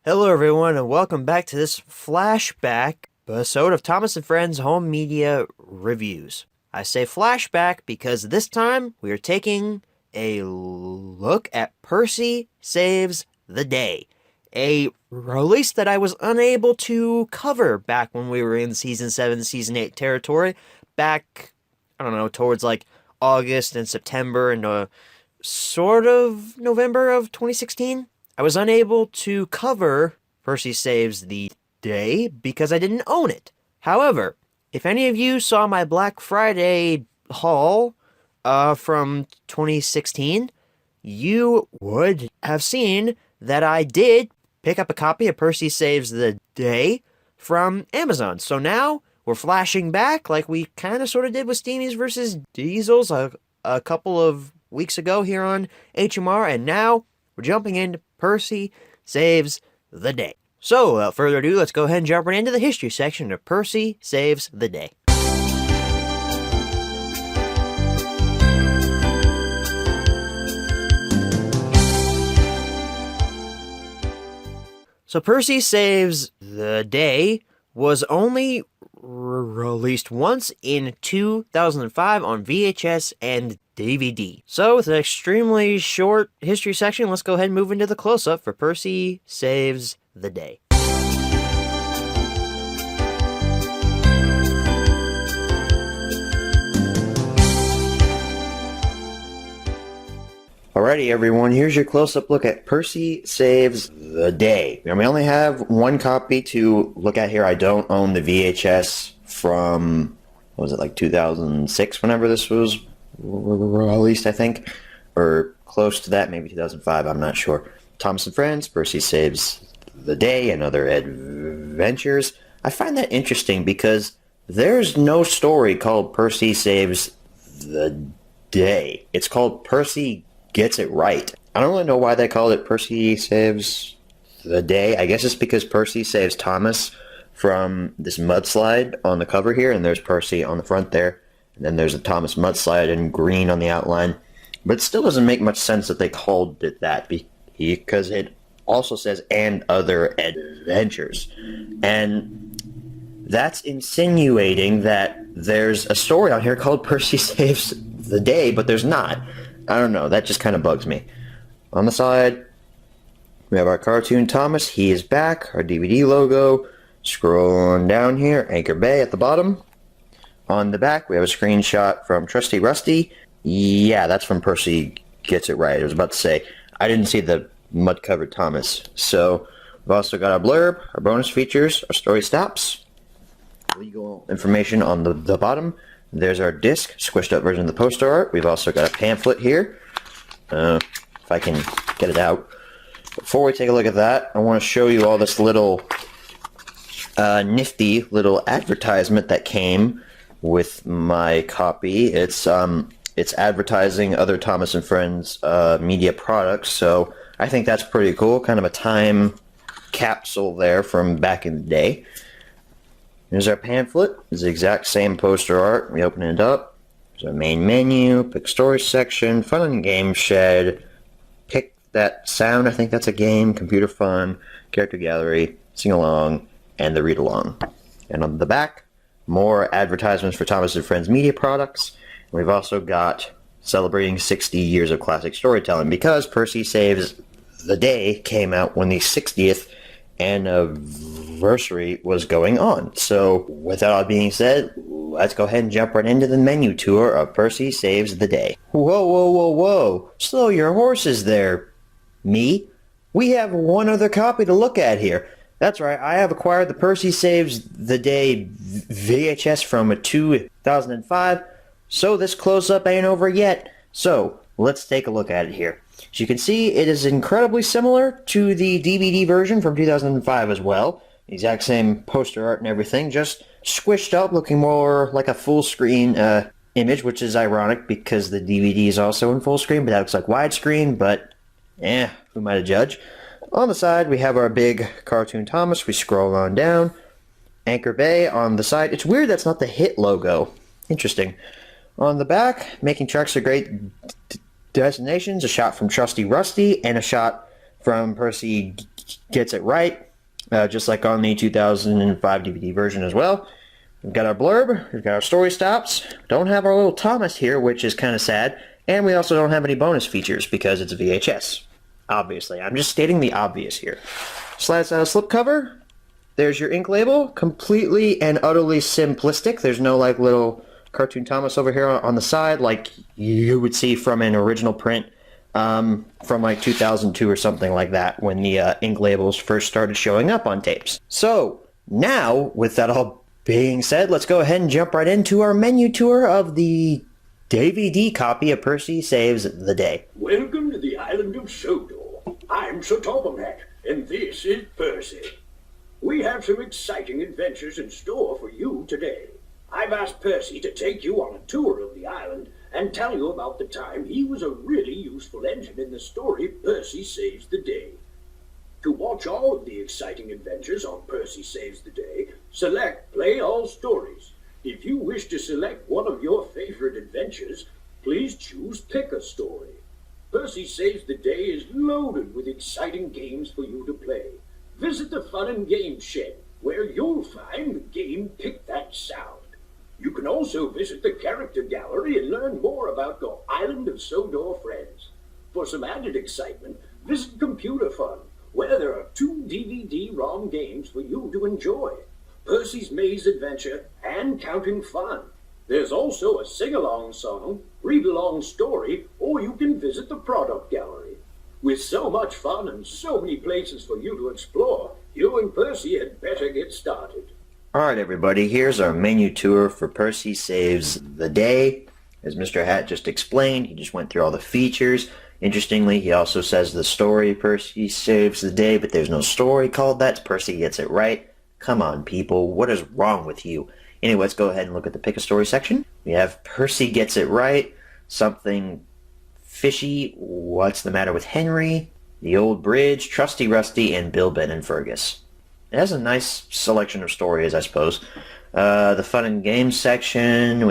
Hello everyone and welcome back to this flashback episode of Thomas and Friends Home Media Reviews. I say flashback because this time we are taking a look at Percy Saves the Day, a release that I was unable to cover back when we were in Season 7, Season 8 territory, back, I don't know, towards like August and September and sort of November of 2016. I was unable to cover Percy Saves the Day because I didn't own it. However, if any of you saw my Black Friday haul from 2016, you would have seen that I did pick up a copy of Percy Saves the Day from Amazon. So now we're flashing back like we kind of sort of did with Steamies versus Diesels a couple of weeks ago here on HMR, and now we're jumping into Percy Saves the Day. So, without further ado, let's go ahead and jump right into the history section of Percy Saves the Day. So, Percy Saves the Day was only released once in 2005 on VHS and DVD. So, with an extremely short history section, let's go ahead and move into the close-up for Percy Saves the Day. Alrighty everyone, here's your close-up look at Percy Saves the Day. Now, we only have one copy to look at here. I don't own the VHS from, what was it, like 2006 whenever this was released, I think, or close to that, maybe 2005, I'm not sure. Thomas and Friends, Percy Saves the Day, and Other Adventures. I find that interesting because there's no story called Percy Saves the Day. It's called Percy Gets It Right. I don't really know why they called it Percy Saves the Day. I guess it's because Percy saves Thomas from this mudslide on the cover here, and there's Percy on the front there. And then there's a Thomas mudslide in green on the outline. But it still doesn't make much sense that they called it that because it also says and other adventures. And that's insinuating that there's a story out here called Percy Saves the Day, but there's not. I don't know. That just kind of bugs me. On the side, we have our cartoon Thomas. He is back. Our DVD logo. Scrolling down here, Anchor Bay at the bottom. On the back, we have a screenshot from Trusty Rusty. Yeah, that's from Percy Gets It Right. I was about to say, I didn't see the mud-covered Thomas. So, we've also got our blurb, our bonus features, our story stops, legal information on the bottom. There's our disc, squished up version of the poster art. We've also got a pamphlet here, if I can get it out. Before we take a look at that, I want to show you all this little nifty little advertisement that came with my copy. It's advertising other Thomas and Friends media products, so I think that's pretty cool. Kind of a time capsule there from back in the day. Here's our pamphlet. It's the exact same poster art. We open it up. There's our main menu, pick story section, fun and game shed, pick that sound, I think that's a game, computer fun, character gallery, sing along, and the read along. And on the back, more advertisements for Thomas and Friends media products. We've also got celebrating 60 years of classic storytelling because Percy Saves the Day came out when the 60th anniversary was going on. So, with that all being said, let's go ahead and jump right into the menu tour of Percy Saves the Day. Whoa, whoa, whoa, whoa. Slow your horses there, me. We have one other copy to look at here. That's right, I have acquired the Percy Saves the Day VHS from 2005, so this close-up ain't over yet. So, let's take a look at it here. As you can see, it is incredibly similar to the DVD version from 2005 as well. Exact same poster art and everything, just squished up, looking more like a full-screen image, which is ironic because the DVD is also in full screen, but that looks like widescreen, but who might have judged? On the side, we have our big cartoon Thomas. We scroll on down. Anchor Bay on the side. It's weird that's not the hit logo. Interesting. On the back, making tracks to great destinations, a shot from Trusty Rusty, and a shot from Percy gets it right, just like on the 2005 DVD version as well. We've got our blurb, we've got our story stops, don't have our little Thomas here, which is kind of sad, and we also don't have any bonus features because it's a VHS. Obviously, I'm just stating the obvious here. Slides out a slipcover, there's your ink label, completely and utterly simplistic. There's no like little cartoon Thomas over here on the side like you would see from an original print from like 2002 or something like that when the ink labels first started showing up on tapes. So, now, with that all being said, let's go ahead and jump right into our menu tour of the DVD copy of Percy Saves the Day. Welcome to the island of Sodor. I'm Sir Topham, and this is Percy. We have some exciting adventures in store for you today. I've asked Percy to take you on a tour of the island and tell you about the time he was a really useful engine in the story Percy Saves the Day. To watch all of the exciting adventures on Percy Saves the Day, select Play All Stories. If you wish to select one of your favorite adventures, please choose Pick a Story. Percy Saves the Day is loaded with exciting games for you to play. Visit the Fun and Games Shed, where you'll find the game Pick That Sound. You can also visit the Character Gallery and learn more about your Island of Sodor friends. For some added excitement, visit Computer Fun, where there are 2 DVD-ROM games for you to enjoy, Percy's Maze Adventure and Counting Fun. There's also a sing-along song, read-along story, or you can visit the Product Gallery. With so much fun and so many places for you to explore, you and Percy had better get started. Alright everybody, here's our menu tour for Percy Saves the Day. As Mr. Hat just explained, he just went through all the features. Interestingly, he also says the story Percy Saves the Day, but there's no story called that. Percy gets it right. Come on, people. What is wrong with you? Anyway, let's go ahead and look at the Pick a Story section. We have Percy Gets It Right, Something Fishy, What's the Matter with Henry, The Old Bridge, Trusty Rusty, and Bill, Ben, and Fergus. It has a nice selection of stories, I suppose. The Fun and Games section,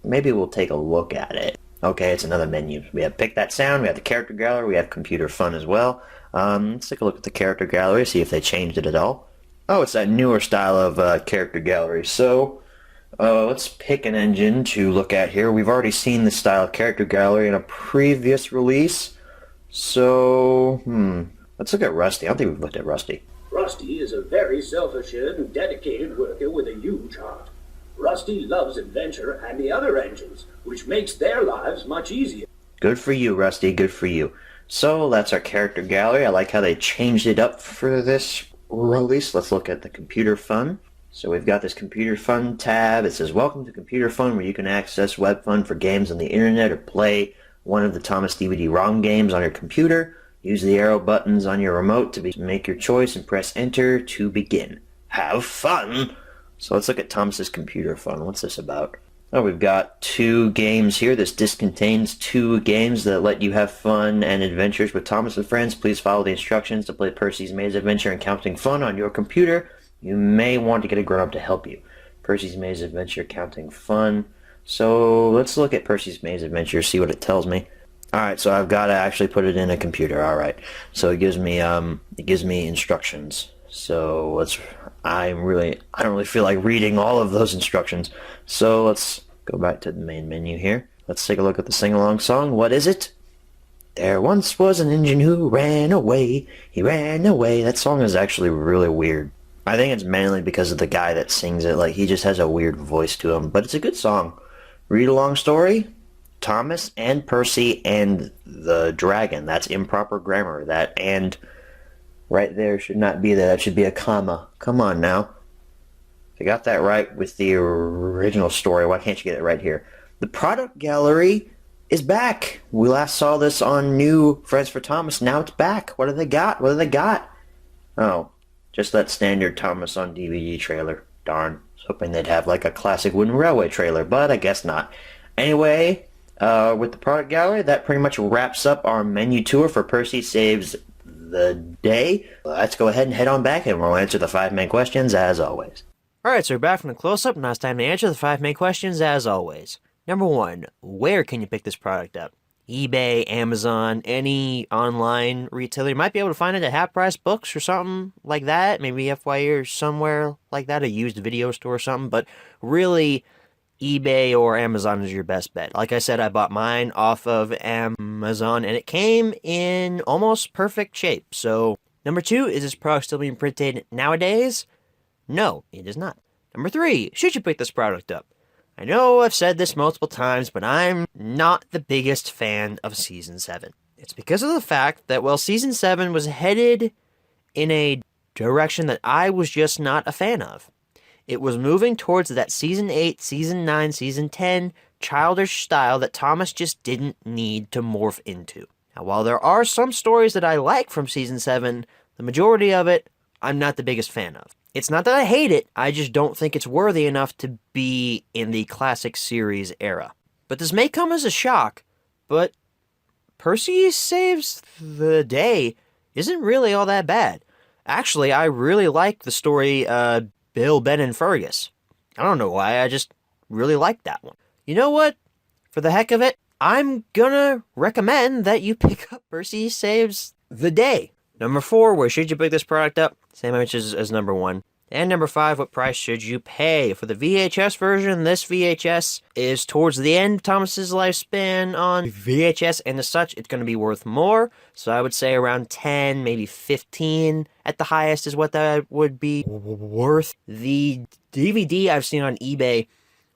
maybe we'll take a look at it. Okay, it's another menu. We have Pick That Sound, we have the Character Gallery, we have Computer Fun as well. Let's take a look at the Character Gallery, see if they changed it at all. Oh, it's that newer style of Character Gallery. So, let's pick an engine to look at here. We've already seen this style of Character Gallery in a previous release. So, let's look at Rusty. I don't think we've looked at Rusty. Rusty is a very self-assured and dedicated worker with a huge heart. Rusty loves adventure and the other engines, which makes their lives much easier. Good for you, Rusty. Good for you. So, that's our Character Gallery. I like how they changed it up for this release. Let's look at the Computer Fun. So we've got this Computer Fun tab. It says, Welcome to Computer Fun, where you can access web fun for games on the internet or play one of the Thomas DVD-ROM games on your computer. Use the arrow buttons on your remote to make your choice and press enter to begin. Have fun! So let's look at Thomas's Computer Fun. What's this about? Oh, we've got 2 games here. This disc contains 2 games that let you have fun and adventures with Thomas and friends. Please follow the instructions to play Percy's Maze Adventure and Counting Fun on your computer. You may want to get a grown-up to help you. Percy's Maze Adventure, Counting Fun. So let's look at Percy's Maze Adventure, see what it tells me. Alright, so I've got to actually put it in a computer. Alright, so it gives me instructions. So I don't really feel like reading all of those instructions. So let's go back to the main menu here. Let's take a look at the sing-along song. What is it? There once was an engine who ran away. He ran away. That song is actually really weird. I think it's mainly because of the guy that sings it. Like, he just has a weird voice to him. But it's a good song. Read-along story. Thomas and Percy and the dragon. That's improper grammar. That and right there should not be there. That should be a comma. Come on now. If you got that right with the original story, why can't you get it right here? The Product Gallery is back. We last saw this on New Friends for Thomas. Now it's back. What do they got? What do they got? Oh, just that standard Thomas on DVD trailer. Darn. I was hoping they'd have like a classic wooden railway trailer, but I guess not. Anyway, with the Product Gallery, that pretty much wraps up our menu tour for Percy Saves the Day. Let's go ahead and head on back and we'll answer the 5 main questions as always. Alright, so we're back from the close-up. Now it's time to answer the 5 main questions as always. Number 1, where can you pick this product up? eBay, Amazon, any online retailer. You might be able to find it at Half Price Books or something like that. Maybe FYE or somewhere like that, a used video store or something. But really, eBay or Amazon is your best bet. Like I said, I bought mine off of Amazon and it came in almost perfect shape. So, number 2, is this product still being printed nowadays? No, it is not. Number 3, should you pick this product up? I know I've said this multiple times, but I'm not the biggest fan of Season 7. It's because of the fact that, well, Season 7 was headed in a direction that I was just not a fan of. It was moving towards that Season 8, Season 9, Season 10 childish style that Thomas just didn't need to morph into. Now, while there are some stories that I like from Season 7, the majority of it I'm not the biggest fan of. It's not that I hate it, I just don't think it's worthy enough to be in the classic series era. But this may come as a shock, but Percy Saves the Day isn't really all that bad. Actually, I really like the story Bill, Ben, and Fergus. I don't know why, I just really like that one. You know what? For the heck of it, I'm gonna recommend that you pick up Percy Saves the Day. Number 4, where should you pick this product up? Same image as number 1. And number 5, what price should you pay? For the VHS version, this VHS is towards the end of Thomas's lifespan on VHS, and as such, it's going to be worth more. So I would say around 10, maybe 15 at the highest is what that would be worth. The DVD I've seen on eBay,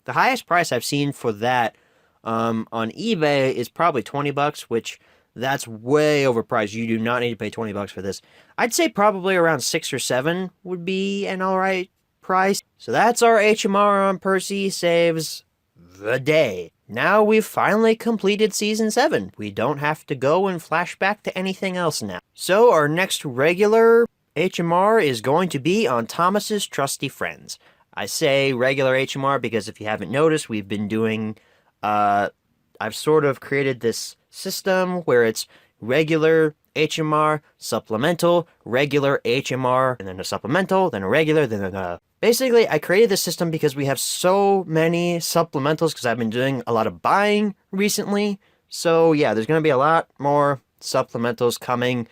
the highest price I've seen for that on eBay is probably $20, which that's way overpriced. You do not need to pay $20 for this. I'd say probably around 6 or 7 would be an alright price. So that's our HMR on Percy Saves the Day. Now we've finally completed Season 7. We don't have to go and flash back to anything else now. So our next regular HMR is going to be on Thomas's Trusty Friends. I say regular HMR because if you haven't noticed, we've been doing... I've sort of created this system where it's regular HMR, supplemental, regular HMR, and then a supplemental, then a regular, then a... Basically, I created this system because we have so many supplementals because I've been doing a lot of buying recently. So yeah, there's going to be a lot more supplementals coming.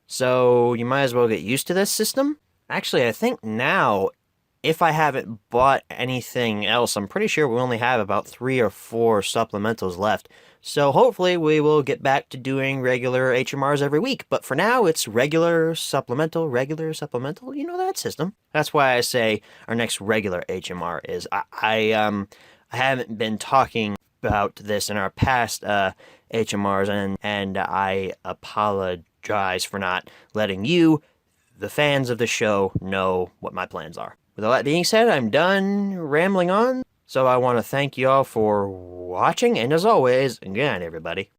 So you might as well get used to this system. Actually, I think now, if I haven't bought anything else, I'm pretty sure we only have about 3 or 4 supplementals left. So hopefully we will get back to doing regular HMRs every week. But for now, it's regular, supplemental, you know that system. That's why I say our next regular HMR is... I haven't been talking about this in our past HMRs, and I apologize for not letting you, the fans of the show, know what my plans are. With all that being said, I'm done rambling on. So I want to thank you all for watching, and as always, again, everybody,